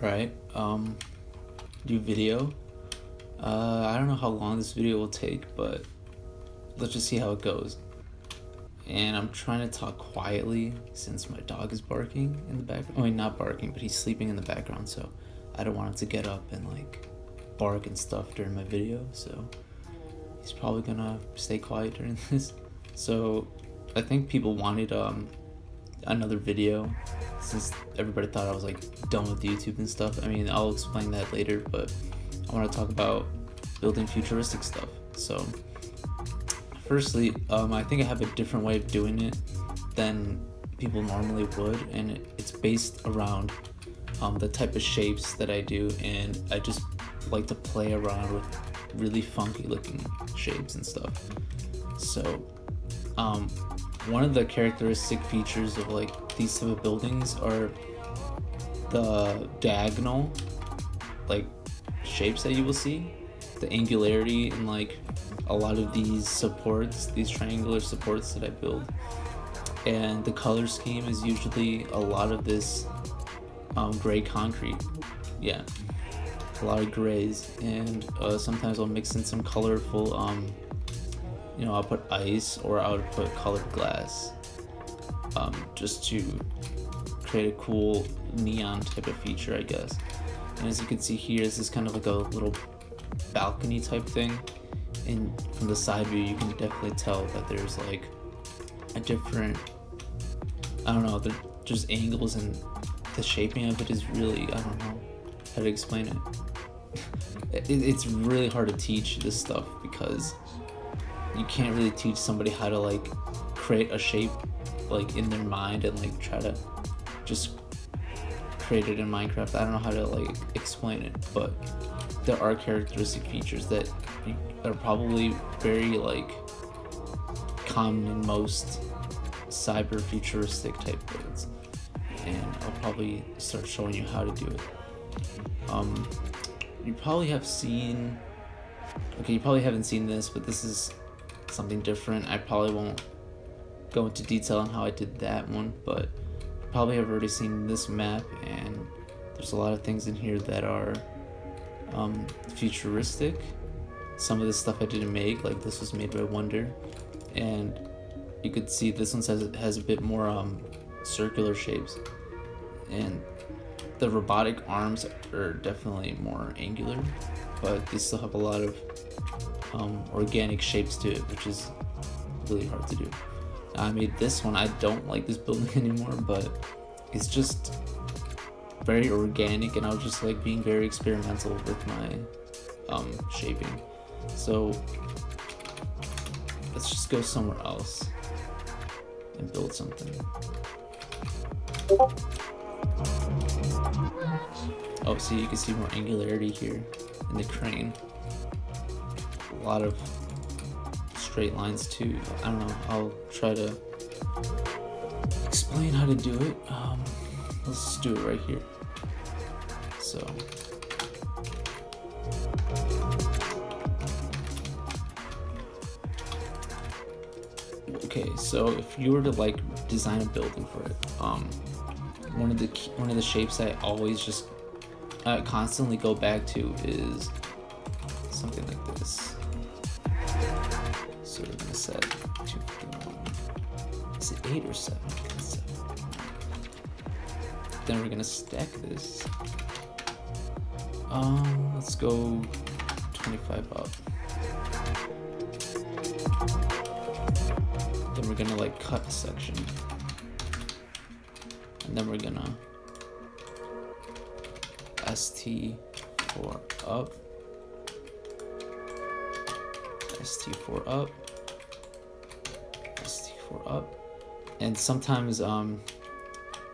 Right. Do video. I don't know how long this video will take, but let's just see how it goes. And I'm trying to talk quietly since my dog is barking in the background. I mean, not barking, but he's sleeping in the background, so I don't want him to get up and like bark and stuff during my video, so he's probably gonna stay quiet during this. So I think people wanted another video since everybody thought I was like done with YouTube and stuff. I mean, I'll explain that later, but I want to talk about building futuristic stuff. So firstly, I think I have a different way of doing it than people normally would, and it's based around the type of shapes that I do, and I just like to play around with really funky looking shapes and stuff. So one of the characteristic features of like these type of buildings are the diagonal like shapes that you will see, the angularity in like a lot of these supports, these triangular supports that I build, and the color scheme is usually a lot of this gray concrete. Yeah, a lot of grays, and sometimes I'll mix in some colorful I'll put ice or I would put colored glass just to create a cool neon type of feature, I guess. And as you can see here, this is kind of like a little balcony type thing, and from the side view you can definitely tell that there's like a different, I don't know, just angles, and the shaping of it is really, I don't know how to explain it. It's really hard to teach this stuff because you can't really teach somebody how to like create a shape like in their mind and like try to just create it in Minecraft. I don't know how to like explain it, but there are characteristic features that are probably very like common in most cyber futuristic type builds, and I'll probably start showing you how to do it. You probably have seen, okay, you probably haven't seen this, but this is something different. I probably won't go into detail on how I did that one, but you probably have already seen this map, and there's a lot of things in here that are futuristic. Some of the stuff I didn't make, like this was made by Wonder, and you could see this one has a bit more circular shapes, and the robotic arms are definitely more angular, but they still have a lot of organic shapes to it, which is really hard to do. I made this one. I don't like this building anymore, but it's just very organic, and I was just like being very experimental with my shaping. So let's just go somewhere else and build something. Oh, see, you can see more angularity here in the crane. A lot of straight lines too. I don't know, I'll try to explain how to do it. Let's just do it right here. So okay, so if you were to like design a building for it, one of the shapes I always just constantly go back to is something like this. So we're gonna set 251. Is it 8 or 7? I think it's 7. Then we're gonna stack this. Let's go 25 up. Then we're gonna like cut a section, and then we're gonna ST4 up, ST4 up, ST4 up, and sometimes I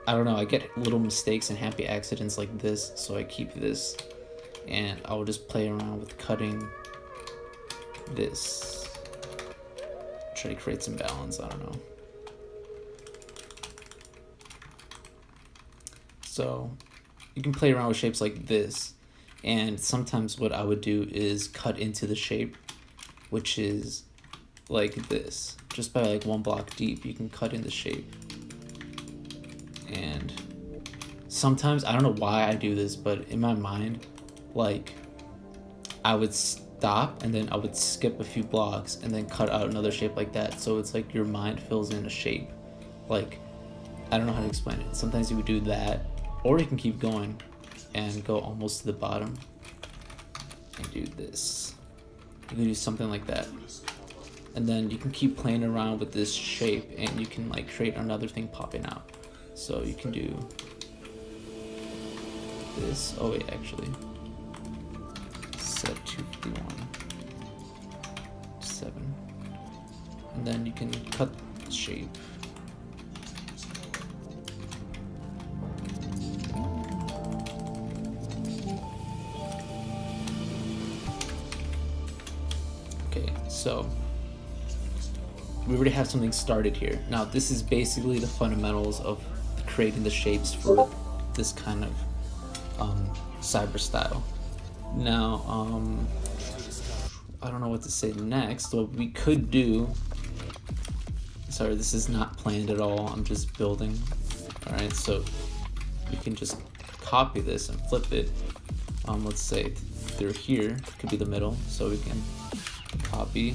don't know, I get little mistakes and happy accidents like this, so I keep this, and I will just play around with cutting this, try to create some balance. I don't know. So you can play around with shapes like this, and sometimes what I would do is cut into the shape, which is like this. Just by like one block deep, you can cut in the shape. And sometimes, I don't know why I do this, but in my mind, like, I would stop and then I would skip a few blocks and then cut out another shape like that. So it's like your mind fills in a shape. Like, I don't know how to explain it. Sometimes you would do that, or you can keep going and go almost to the bottom and do this. You can do something like that. And then you can keep playing around with this shape and you can like create another thing popping out. So you can do this. Oh wait, actually. Set 251. 7. And then you can cut the shape. Okay, so we already have something started here. Now this is basically the fundamentals of creating the shapes for this kind of cyber style. Now I don't know what to say next. What we could do, sorry, this is not planned at all, I'm just building. Alright, so we can just copy this and flip it. Let's say through here, could be the middle, so we can copy,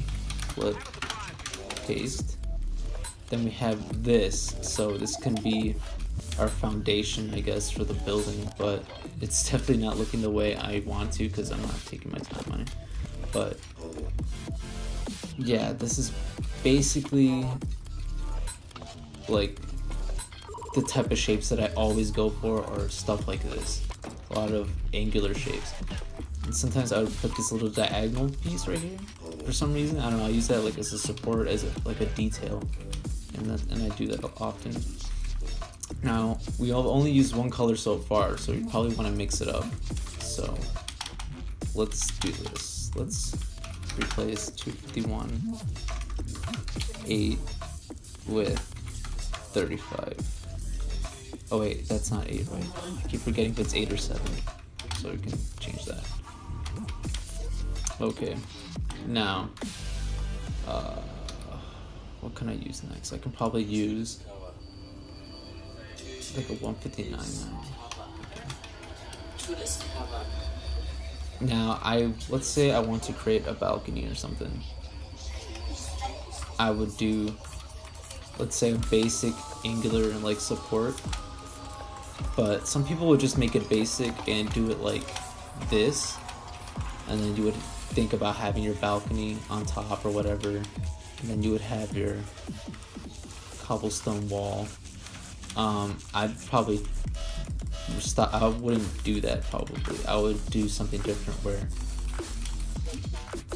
flip, paste. Then we have this, so this can be our foundation, I guess, for the building, but it's definitely not looking the way I want to because I'm not taking my time on it. But yeah, this is basically like the type of shapes that I always go for, or stuff like this, a lot of angular shapes. And sometimes I would put this little diagonal piece right here for some reason. I don't know, I use that like as a support, as like a detail, and I do that often. Now we have only used one color so far, so you probably want to mix it up. So let's do this. Let's replace 251 8 with 35. Oh wait, that's not 8, right? I keep forgetting if it's 8 or 7, so we can change that. Okay, now what can I use next? I can probably use like a 159 now. Okay. Now let's say I want to create a balcony or something. I would do, let's say, a basic angular and like support, but some people would just make it basic and do it like this, and then you would think about having your balcony on top or whatever, and then you would have your cobblestone wall. I'd probably stop. I wouldn't do that probably. I would do something different where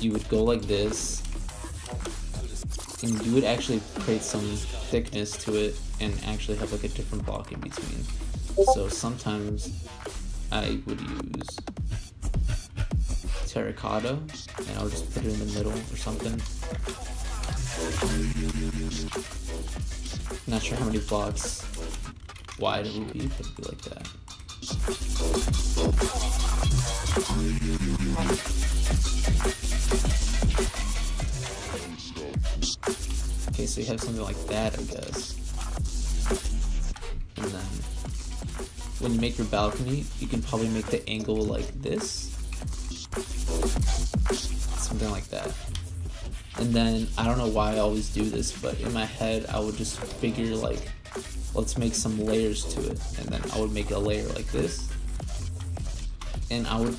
you would go like this, and you would actually create some thickness to it and actually have like a different block in between. So sometimes I would use terracotta and I'll just put it in the middle or something. Not sure how many blocks wide it would be, but it'd be like that. Okay, so you have something like that, I guess. And then when you make your balcony, you can probably make the angle like this. Something like that. And then, I don't know why I always do this, but in my head, I would just figure like, let's make some layers to it. And then I would make a layer like this. And I would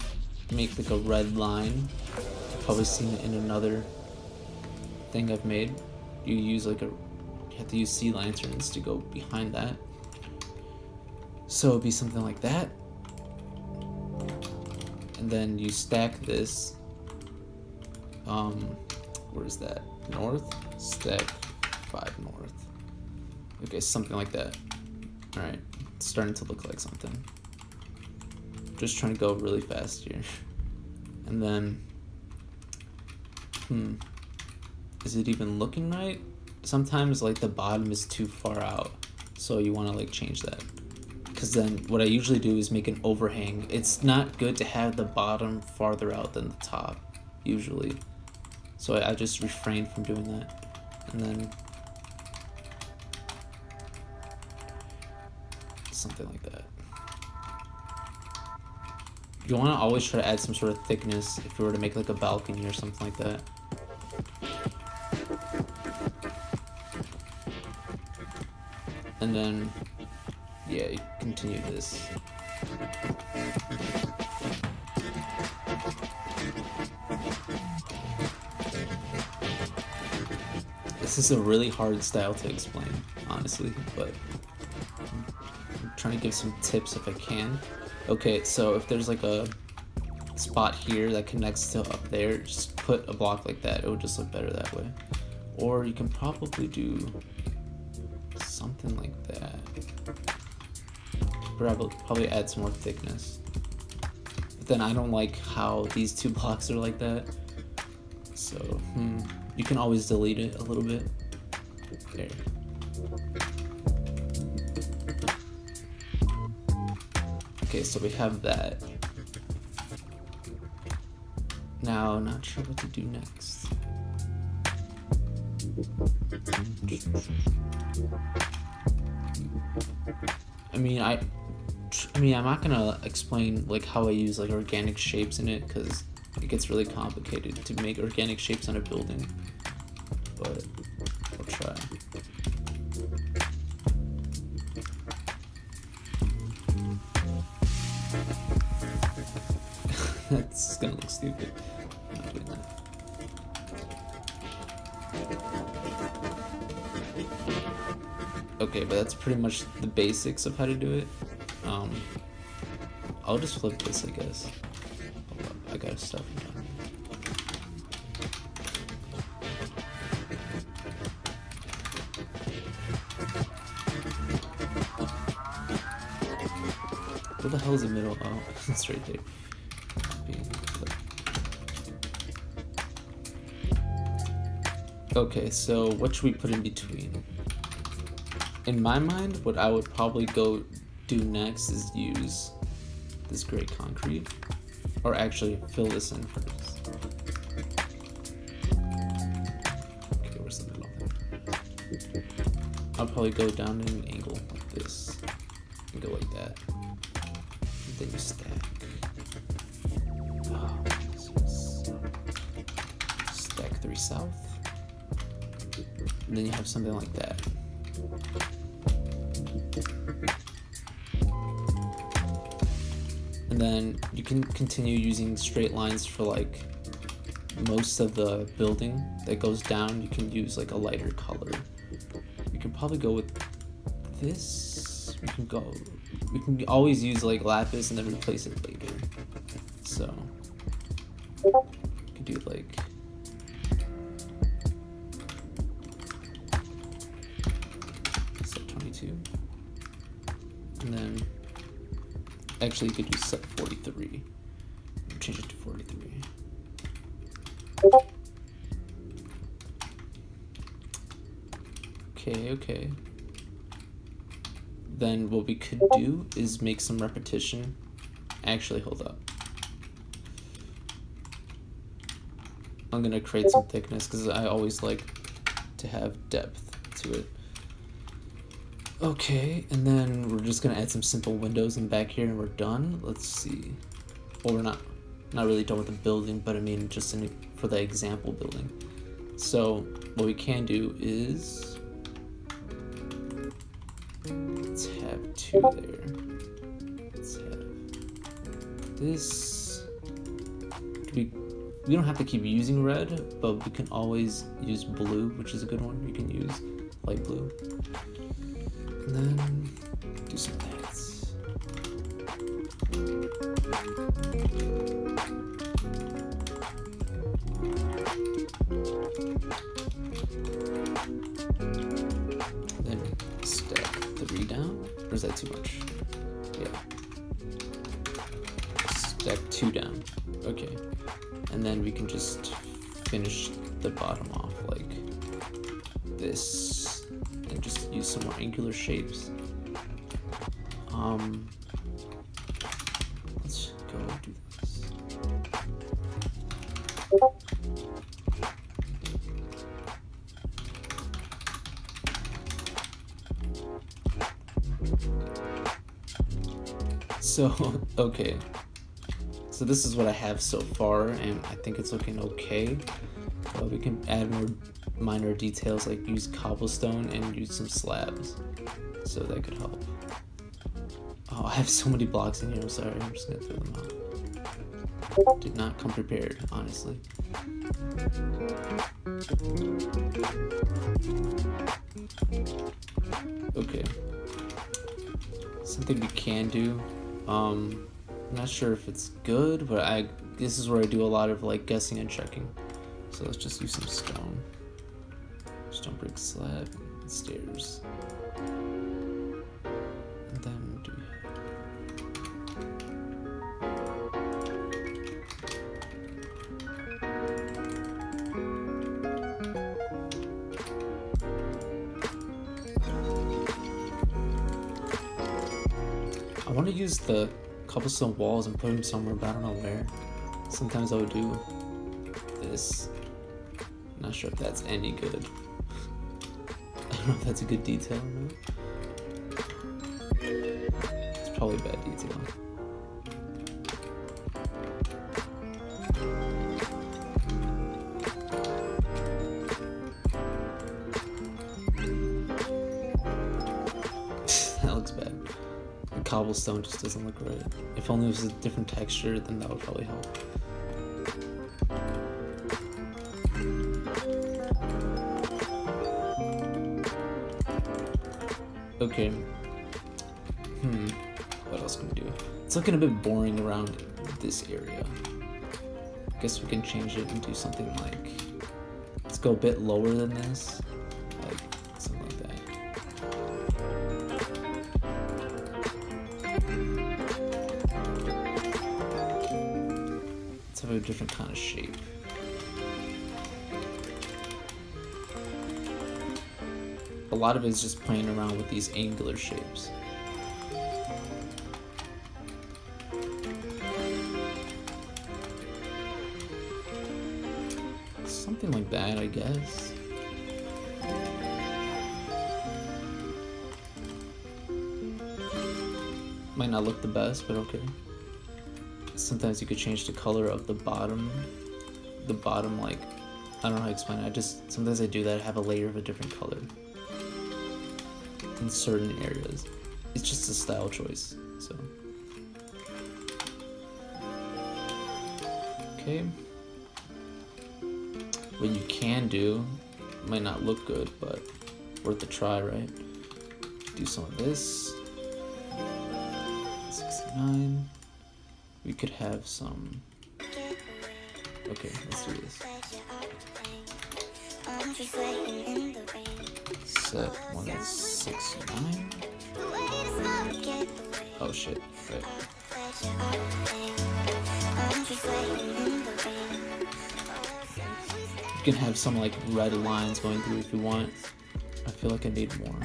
make like a red line. You've probably seen it in another thing I've made. You have to use sea lanterns to go behind that. So it'd be something like that. And then you stack this. Where is that? North? Stack 5 north. Okay, something like that. Alright, it's starting to look like something. Just trying to go really fast here. And then, is it even looking right? Sometimes like the bottom is too far out, so you want to like change that. Because then what I usually do is make an overhang. It's not good to have the bottom farther out than the top, usually. So I just refrain from doing that. And then something like that. You want to always try to add some sort of thickness if you were to make like a balcony or something like that. And then, yeah, you continue this. This is a really hard style to explain, honestly, but I'm trying to give some tips if I can. Okay, so if there's like a spot here that connects to up there, just put a block like that. It would just look better that way. Or you can probably do something like that. Probably add some more thickness. But then I don't like how these two blocks are like that. So, you can always delete it a little bit. There. Okay, so we have that. Now, not sure what to do next. I mean, I'm not gonna explain like how I use like organic shapes in it because it gets really complicated to make organic shapes on a building. But I'll try. That's gonna look stupid. I'm not doing that. Okay, but that's pretty much the basics of how to do it. I'll just flip this, I guess. Hold up, I gotta stuff it down. Where the hell is the middle? Oh, it's right there. Okay, so what should we put in between? In my mind, what I would probably go do next is use this gray concrete, or actually fill this in first. Okay, where's the middle? I'll probably go down in an angle like this, and go like that. And then you stack. Oh, stack 3 south. And then you have something like that. And then you can continue using straight lines for like most of the building that goes down. You can use like a lighter color. You can probably go with this. We can always use like lapis and then replace it later. So you can do like set 22. And then actually, you could do set 43. Change it to 43. Okay. Then what we could do is make some repetition. Actually, hold up. I'm gonna create some thickness because I always like to have depth to it. Okay, and then we're just gonna add some simple windows in the back here and we're done. Let's see. Well, we're not really done with the building, but I mean just for the example building. So what we can do is let's have 2 there. Let's have this. We don't have to keep using red, but we can always use blue, which is a good one. You can use light blue. And then do some lights. Then stack 3 down. Or is that too much? Yeah. Stack 2 down. Okay. And then we can just finish the bottom off like this. And just use some more angular shapes. Let's go do this. So, okay. So this is what I have so far, and I think it's looking okay. But we can add more minor details, like use cobblestone and use some slabs. So that could help. Oh, I have so many blocks in here, I'm sorry. I'm just gonna throw them out. Did not come prepared, honestly. Okay. Something we can do. I'm not sure if it's good, but this is where I do a lot of like guessing and checking. So let's just use some stone. Stone brick slab and stairs. And then what do we have? I want to use the cobblestone walls and put them somewhere, but I don't know where. Sometimes I would do this. Not sure if that's any good. I don't know if that's a good detail or not. It's probably bad detail. That looks bad. The cobblestone just doesn't look right. If only it was a different texture, then that would probably help. Okay. What else can we do? It's looking a bit boring around this area. I guess we can change it and do something like, let's go a bit lower than this. Like something like that. Let's have a different kind of shape. A lot of it is just playing around with these angular shapes. Something like that, I guess. Might not look the best, but okay. Sometimes you could change the color of the bottom. The bottom, like, I don't know how to explain it. Sometimes I do that, I have a layer of a different color in certain areas. It's just a style choice, so. Okay. What you can do, might not look good, but worth a try, right? Do some of this. 69. We could have some. Okay, let's do this. Set one at 69. Oh shit. Right. You can have some like red lines going through if you want. I feel like I need more.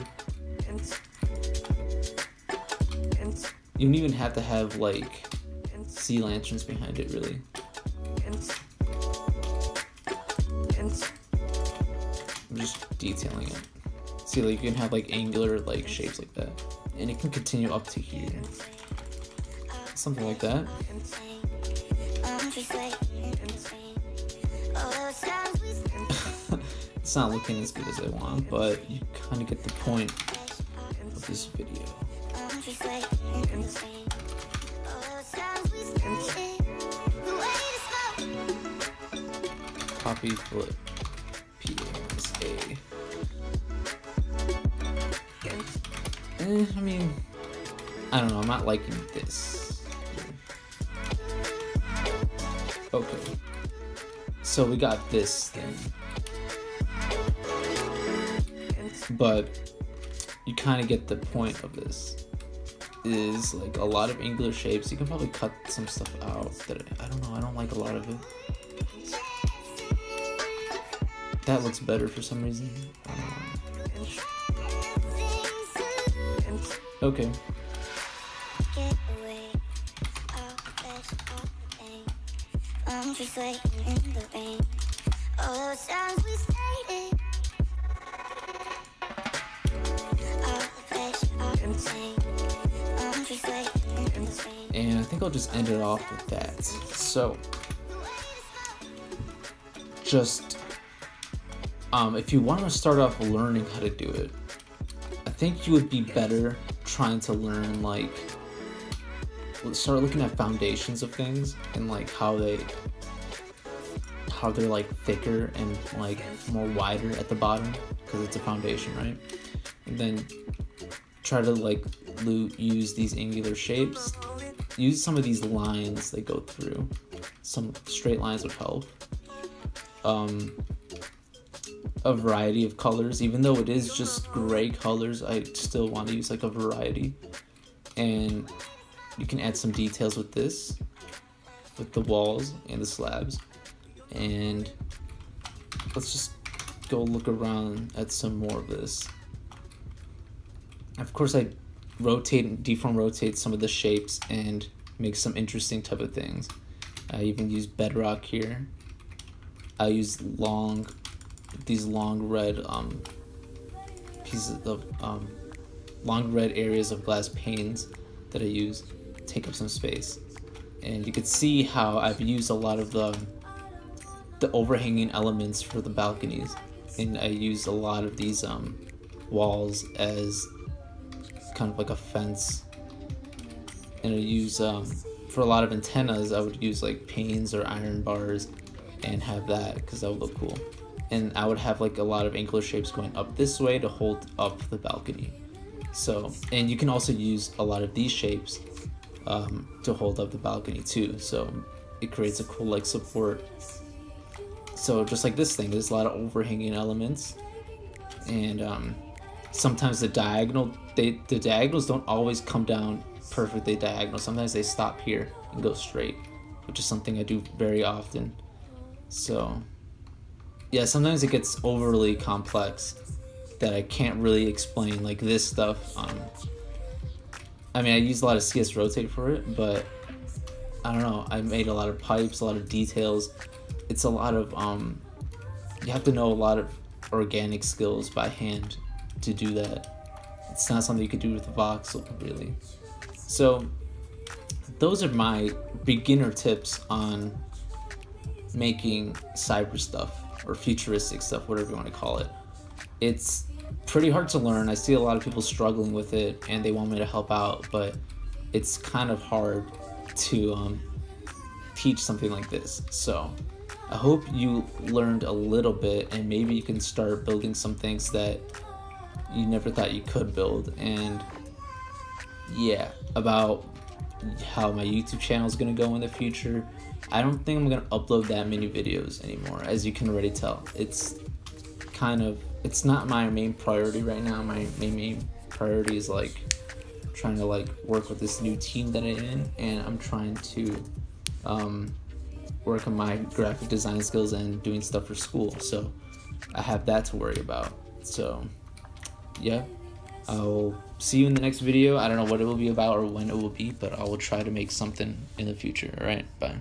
You don't even have to have like sea lanterns behind it, really. I'm just detailing it. See, like you can have like angular like shapes like that, and it can continue up to here, something like that. It's not looking as good as I want, but you kind of get the point of this video. Copy, flip, P-A. I mean, I don't know, I'm not liking this. Okay. So we got this thing. But you kind of get the point of this. Is like a lot of angular shapes. You can probably cut some stuff out that I don't know, I don't like a lot of it. That looks better for some reason. Okay. And I think think I'll just end it off with that. So just if you want to start off learning how to do it, I think you would be better trying to learn, like, start looking at foundations of things and like how they're like thicker and like more wider at the bottom because it's a foundation, right? And then try to like use these angular shapes, use some of these lines they go through. Some straight lines would help. A variety of colors, even though it is just gray colors, I still want to use like a variety. And you can add some details with this, with the walls and the slabs. And let's just go look around at some more of this. Of course, I rotate and deform rotate some of the shapes and make some interesting type of things. I even use bedrock here. I use these long red pieces of long red areas of glass panes that I use to take up some space. And you can see how I've used a lot of the overhanging elements for the balconies, and I use a lot of these walls as kind of like a fence. And I use for a lot of antennas, I would use like panes or iron bars and have that, because that would look cool. And I would have like a lot of angular shapes going up this way to hold up the balcony. So, and you can also use a lot of these shapes to hold up the balcony too. So it creates a cool like support. So just like this thing, there's a lot of overhanging elements, and sometimes the diagonals don't always come down perfectly diagonal. Sometimes they stop here and go straight, which is something I do very often. So yeah, sometimes it gets overly complex that I can't really explain, like this stuff. I mean, I use a lot of CS rotate for it, but I don't know, I made a lot of pipes, a lot of details. It's a lot of you have to know a lot of organic skills by hand to do that. It's not something you could do with a voxel, really. So those are my beginner tips on making cyber stuff or futuristic stuff, whatever you want to call it. It's pretty hard to learn. I see a lot of people struggling with it and they want me to help out, but it's kind of hard to teach something like this. So I hope you learned a little bit, and maybe you can start building some things that you never thought you could build. And yeah, about how my YouTube channel is going to go in the future, I don't think I'm going to upload that many videos anymore, as you can already tell. It's not my main priority right now. My main priority is like trying to like work with this new team that I'm in, and I'm trying to work on my graphic design skills and doing stuff for school. So I have that to worry about. So yeah, I'll see you in the next video. I don't know what it will be about or when it will be, but I will try to make something in the future. All right, bye.